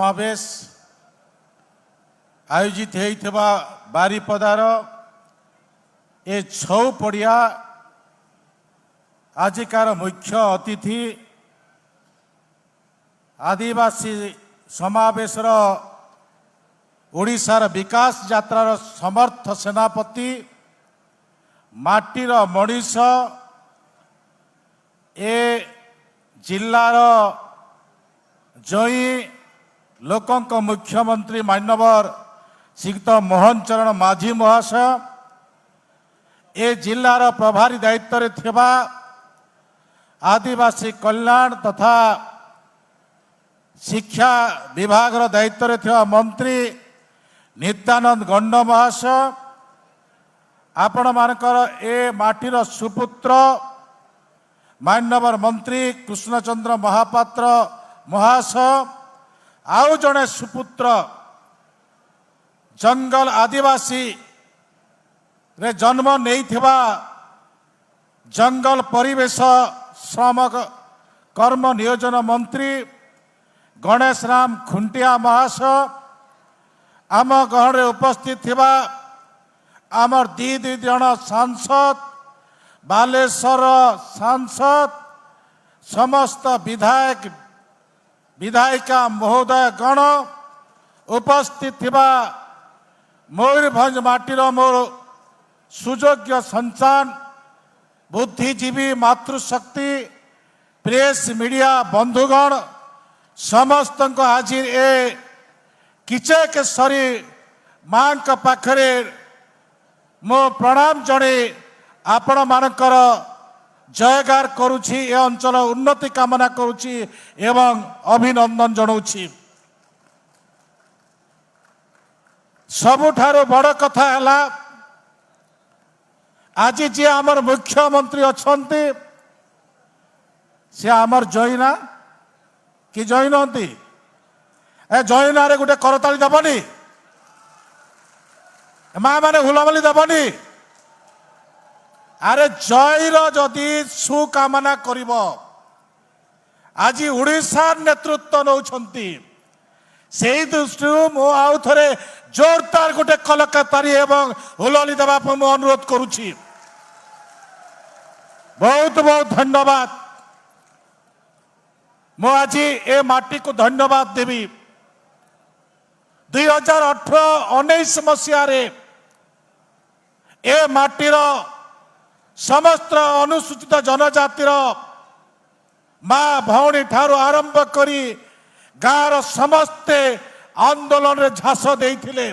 समावेश आयोजित होइथिबा बारिपदार ए छौ पड़िया आजिकार मुख्य अतिथि आदिवासी समावेशर ओडिशार विकास यात्रार समर्थ सेनापति माटीर मनीष ए जिल्लार जई लोकंक मुख्यमंत्री मान्यवर श्रीयुक्त मोहन चरण माझी महाशय ए जिल्लार प्रभारी दायित्व रे थिबा आदिवासी कल्याण तथा शिक्षा विभाग दायित्व रे थिबा मंत्री नित्यानंद गंड महाशय आपण मानकर ए माटीर सुपुत्र मान्यवर मंत्री कृष्णचंद्र महापात्र महाशय आउ जड़े सुपुत्र जंगल आदिवासी रे जन्म नहीं थिबा जंगल परिवेश श्रम कर्म नियोजन मंत्री गणेश राम खुंटिया महाशय आम गहन उपस्थित थिबा आमर दी जन सांसद बालेश्वर सांसद समस्त विधायक विधायिका महोदय गण उपस्थित थिबा मयूरभंज माटीर मोर सुयोग्य संचान बुद्धिजीवी मातृशक्ति प्रेस मीडिया बंधुगण समस्त आज ए किचकेश्वरी माँ पाखरे मो प्रणाम जणे आपण मानकर जयगार करुछि ए अंचल उन्नति कामना करुछि एवं अभिनंदन जनाउछि। सबुठारो बड़ कथा है आज जी आमर मुख्यमंत्री अछंती से आमर जैना कि जैनती ए जैना रे गोटे करताली दबनी माँ माने हुलमली दबनी अरे जयर जदि सुकामना करिब आज उड़ीसा नेतृत्व नौछंती से दृष्टि मु आउ थे जोरदार गोटे कलकतारी एवं हुलली देवा मु अनुरोध करुछि। बहुत बहुत धन्यवाद मु आज ए माटी को धन्यवाद देवी 2018-19 मसीह ए माटीर समस्त अनुसूचित जनजातिर माँ भौणी ठारू आरंभ करी गाँव समस्ते आंदोलन रे झास देइथिले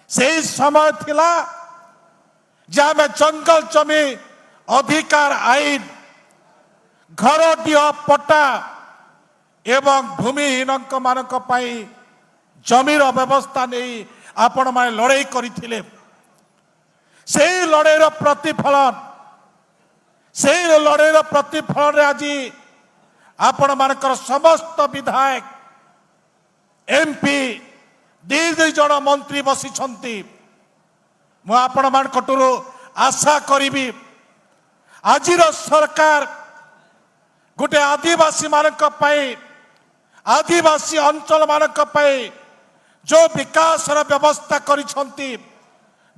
से समय थिला जामे जंगल जमी अधिकार आईन घरडीह पट्टा एवं भूमिहीन मानक पई जमीर व्यवस्था नहीं आपण माने लड़ाई करथिले से लड़ाईर प्रतिफलन से लड़ाईर प्रतिफलन रे आज आपण मानकर समस्त विधायक एमपी दी जन मंत्री बसी मु आपण मानकटू आशा करी आज सरकार गोटे आदिवासी मानक पई आदिवासी अंचल मानक पई जो विकास व्यवस्था करिसंती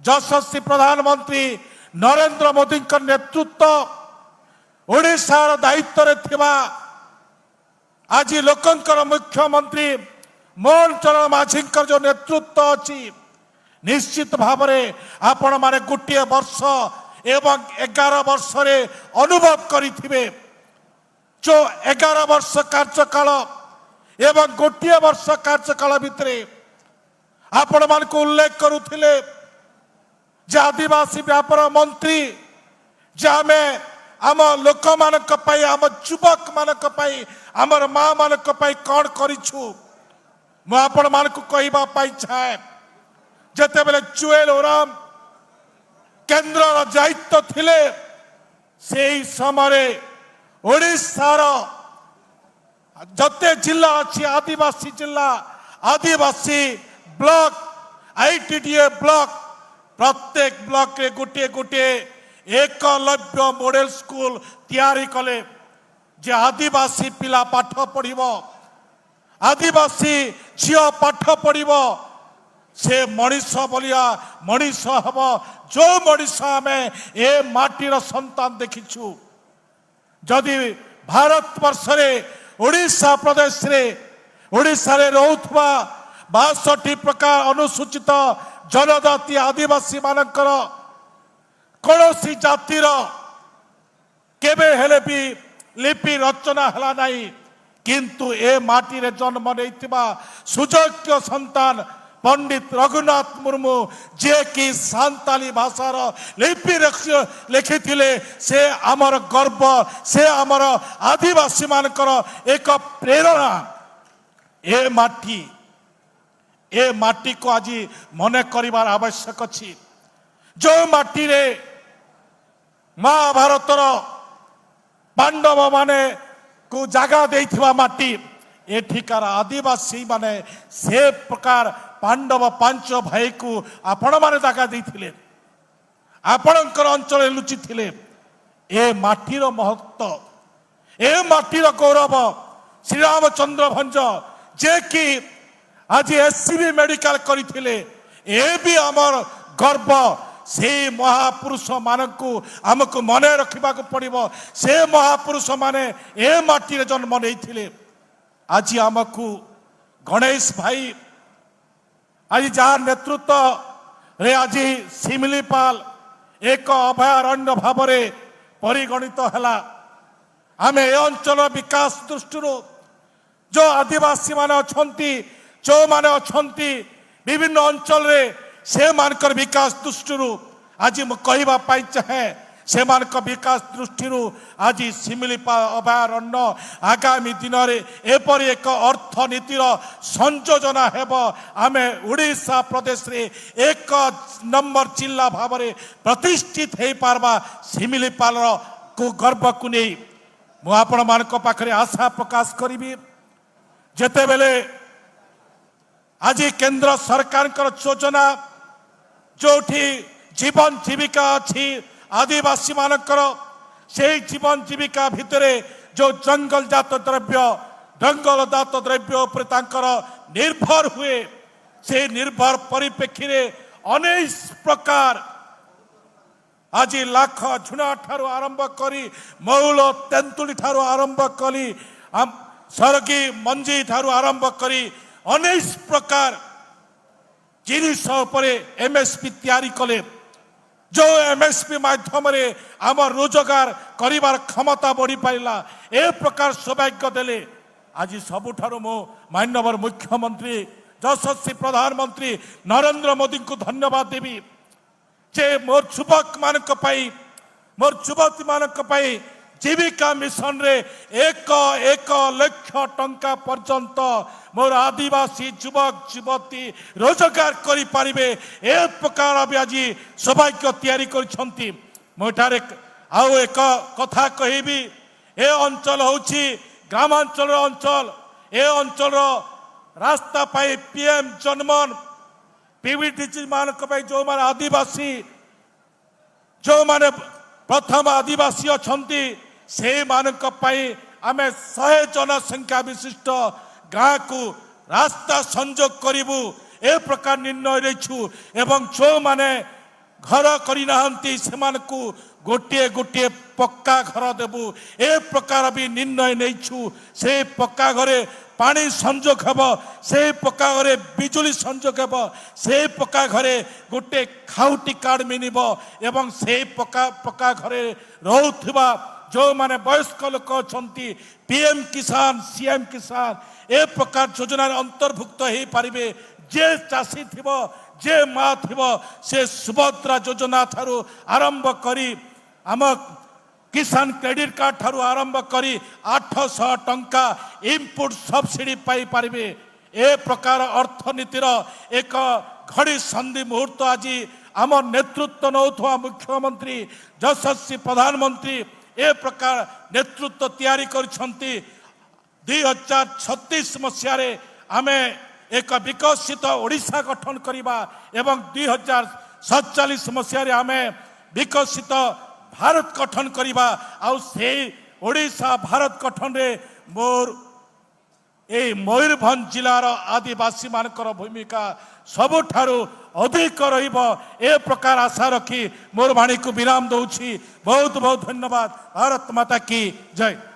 यशस्वी प्रधानमंत्री नरेंद्र मोदी नेतृत्व ओडिशार दायित्व रे थिबा आज लोकंकर मुख्यमंत्री मोहन चरण माझी जो नेतृत्व अच्छी निश्चित भाव में आपण माने गोटे वर्ष एवं 11 वर्ष रे अनुभव करिथिबे जो 11 वर्ष कार्यकाल एवं गोटे वर्ष कार्यकाल भितर आपण मान को उल्लेख करुथिले जे आदिवासी व्यापार मंत्री जे आमे आम लोक मानक पई आम युवक मानक पई आमर माँ मानक पई कौन करिछु मु आपण मानक कहबा पई चाहे जते बेले जुएल ओराम केंद्र दायित्व थिले से समय ओडिशार जते जिला अच्छी आदिवासी जिला आदिवासी ब्लॉक आईटीडीए ब्लॉक प्रत्येक ब्लॉक रे गोटे गोटे एकलव्य मॉडल स्कूल तैयारी कले जे आदिवासी पिला पाठ पढ़िबो आदिवासी झील पाठ पढ़व से मनीष बलिया मनीष हम जो मनीष आम ए माटीर संतान देखीचु जदि भारत वर्ष ओडिशा प्रदेश रे ओडिशा रे रोथुवा 62 प्रकार अनुसूचित जनजाति आदिवासी मानकर कौनसी जातिर केबे हेले भी लिपि रचना हला नहीं किंतु ए माटी रे जन्म नैतिबा सुयोग्य संतान पंडित रघुनाथ मुर्मू जे कि सांताली भाषार लिपि लिखिथिले से आमर गर्व से आमर आदिवासी मानकर एक प्रेरणा ए माटी को आज मन करिवार आवश्यक अछि जो माटी रे महाभारतर पांडव माने को जगह देथिबा माटी एठिकार आदिवासी माने से प्रकार पांडव 5 भाई को आपण माने जगह देथिले आपणकर अंचल लुचि थिले ए माटीर महत्व ए माटीर गौरव श्री रामचंद्र भंज जे कि आज एससीबी मेडिकल करथिले ए भी आमर गर्व से महापुरुष मानक आमको मन रखा पड़ो से महापुरुष माने ए माटी रे जन्म नहीं आज आमको गणेश भाई आज जहाँ नेतृत्व रे आज शिमिलीपाल एक अभयारण्य भाव में परिगणित है आम ए अंचल विकास दृष्टि जो आदिवासी माने अछंती जो माने अछंती विभिन्न अंचल रे से मानकर विकास दृष्टि आज मु कहबा पाई चाहे से मानक विकास दृष्टि आज शिमिलीपाल अभयारण्य आगामी दिन में एपरी एक अर्थनीतिर संयोजना हेब आमे ओडिशा प्रदेश रे 1 नंबर जिला भाव में प्रतिष्ठित हो पारबा शिमिलीपाल को गर्व को नहीं मु आपण मानक पाखरे आशा प्रकाश करी जेते बेले आज केंद्र सरकार योजना जोठी जीवन जीविका अच्छी आदिवासी मानकर से जीवन जीविका भितर जो जंगल जात द्रव्य उपर तांकर निर्भर हुए से निर्भर परिप्रेक्षी रे अनेक प्रकार आज लाख झुना ठारू आरंभ करी मौल तेंतुली ठारू आरंभ करी सरगी मंजी ठारू आरंभ करी अनेक प्रकार जिनिस एमएसपी तैयारी कले जो एमएसपी माध्यम आम रोजगार करिवार क्षमता बढ़ी पारा ए प्रकार सौभाग्य देले आज सबुठारु मो माननीय मुख्यमंत्री यशस्वी प्रधानमंत्री नरेंद्र मोदी को धन्यवाद देवी जे मोर युवक मानक मोर युवती मानक जीविका मिशन रे 1 लाख टंका पर्यंत मोर आदिवासी युवक युवती रोजगार करि पारिबे ए प्रकार भी आज सौभाग्य तैयारी करछंती मोठारे आउ एक कथा कहबी ए अंचल होछि ग्रामांचल अंचल ए अंचल रास्ता पाई पीएम जनमन पीवीटीसी मानक जो माने आदिवासी जो माने प्रथम आदिवासी अछंती से मानक आमे 100 जनसंख्या विशिष्ट गाँ को रास्ता संजोग करिबु ए प्रकार निर्णय रहीछु एवं जो माने घर करि नाहंती से मानकु गोटे गोटे पक्का घर देबु ए प्रकार भी निर्णय नहींछु से पक्का घरे पानी संजोग हेब से पक्का घरे बिजुली संजोग हेब से पक्का घरे गोटे खाउटी कार्ड मिलिब एवं से पक्का घरे रहुथिबा जो माने वयस्क लोक अछंती पीएम किसान सीएम किसान ए प्रकार योजना अंतर्भुक्त हो पारिबे जे चाषी थिबो जे माँ थिबो से सुभद्रा योजना थारु आरंभ करी आम किसान क्रेडिट कार्ड ठारू आरंभ करी 800 टंका इनपुट सब्सिडी पाई पारिबे ए प्रकार अर्थनीतिर एक घड़ी संधि मुहूर्त आज आम नेतृत्व नौथुआ मुख्यमंत्री यशस्वी प्रधानमंत्री ए प्रकार नेतृत्व तैयारी करछंती 2036 मसीह आमे एक विकसित ओडिशा गठन करिबा एवं 2047 मसीह आमे विकसित भारत गठन करिबा आउ से ओडिशा भारत गठन रे मोर এই মୟୂରଭଞ୍ଜ ଜିଲ୍ଲାର ଆଦିବାସୀ ମାନଙ୍କର ଭୂମିକା ସବୁଠାରୁ ଅଧିକ ରହିବ ଏ ପ୍ରକାର ଆଶା ରଖି ମୋର ବାଣୀକୁ ବିରାମ ଦଉଛି। ବହୁତ ବହୁତ ଧନ୍ୟବାଦ। ଭାରତ ମାତା କି ଜୟ।